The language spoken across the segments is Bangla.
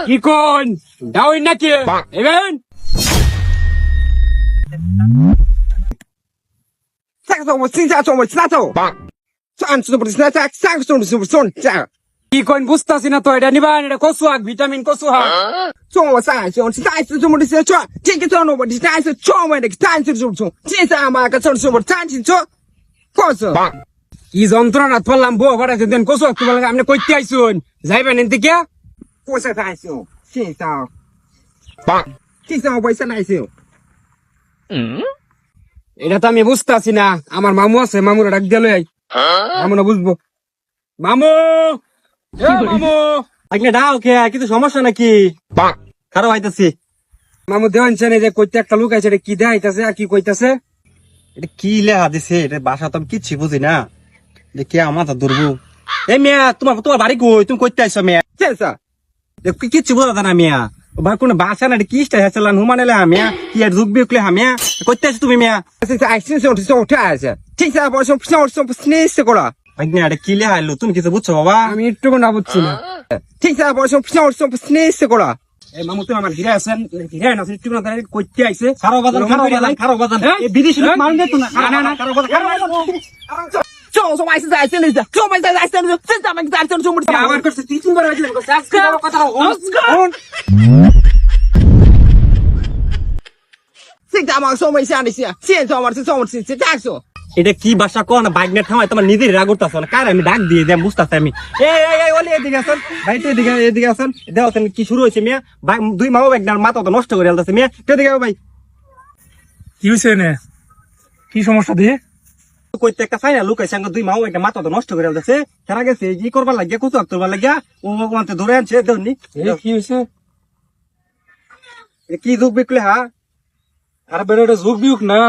কি কোন ডাউন নাকি এবেন কি কোন বুঝতাছি না তো এটা নিবান এটা কচু হাক ভিটামিন কচু হাক কি যন্ত্রণা পড়লাম বউ ভাড়াইছে দেন কচু হাক তোমার আপনি কইতে আইসুন যাইবেন এনতে কে এটা তো আমি বুঝতেছি না আমার মামু আছে মামুর ডাক দিলে মামু না বুঝবো মামু মামু আগে ডাও কে কিছু সমস্যা নাকি খারাপ হইতাছি মামু দেওয়ান যে কইতে একটা লোক আছে কি দেখাইতাছে আর কি কইতাছে এটা কি লেখা দিছে এটা ভাষা তো আমি কিচ্ছু বুঝি না দেখি আমার তো দুর্বু এই মেয়া তোমার বাড়ি কই তুমি কইতে আইছো মেয়া কিচ্ছু বোঝা না মেয়া ভাই কোন বাসা না কি স্টাইল চালান হুমানেলে হামিয়া কি আর যুগ বিউকলে হামিয়া কইতে আইছো তুমি মেয়া এটা কি লেখা আইলো তুমি কিছু বুঝছো বাবা আমি একটু না বুঝছি না এই মামু তুমি আমার হিরা আছেন হিরা না একটু না কইতে আইছে খারো বাজান এই বিদেশি লোক মারুন দে তো না না খারো বাজান আমার কাছে 3 বার হইছিল আজকে কথা এটা কি ভাষা কোন বাইক না থামাই তোমার নিজের রাগ উঠতাছ না কার আমি ডাক দিয়ে দেম বুঝতাছি আমি এই ওলে এদিকে আসেন ভাই তো এদিকে আসেন দেওছেন কি শুরু হইছে মিয়া ভাই দুই মামা ব্যাগ না মাথা তো নষ্ট করে আলতাছে মিয়া কে দিকে ভাই কি হইছে না কি সমস্যা দিয়ে কইতে একটা ফাইনাল লোক আছে দুই মামা ব্যাগ মাথা তো নষ্ট করে আলতাছে খেলা গেছে কি করবার লাগিয়া কত করবার লাগিয়া ও ওখানে ধরে আনছে দেউনি কি হইছে কি দুঃখ বিকলে হ্যাঁ আরে বেরে এটা যুগ বিউক না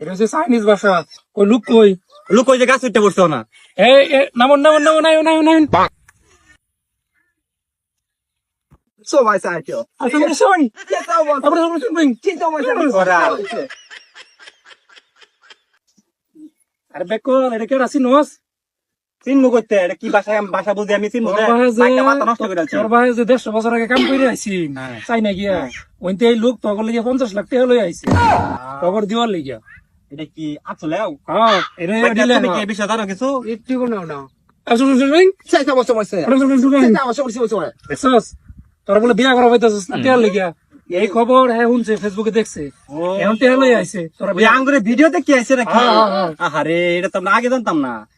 এটা হচ্ছে চাইনিজ ভাষা কই লুক কই লোক ওই যে গাছ উঠতে পড়ছো না এই নামন নাই আচ্ছা শুন আমরা শুনবেন আরে বেকো এটা কে রাসি নস চিনমু করতে এটা কি ভাষা ভাষা বুঝি আমি চিনমু মাথা নষ্ট করে আলছি তোর ভাই যে 150 বছর আগে কাম করে আইছি চাই না গিয়া ওইতে এই লোক তখন লিগে 50 লাখ টাকা লই আইছে খবর দিওয়ার লিগা এটা কি আসলেও হ্যাঁ এটা দিলে তুমি কি বিষয় জানো কিছু একটু না তোর বলে বিয়া করা হইতাছিস না টেয়ার লিগা এই খবর হ্যাঁ শুনছে ফেসবুকে দেখছে এখন টেয়ার লই আইছে তোর ওই আঙ্গুরে ভিডিও দেখি আইছে নাকি আহারে এটা তো আমরা আগে জানতাম না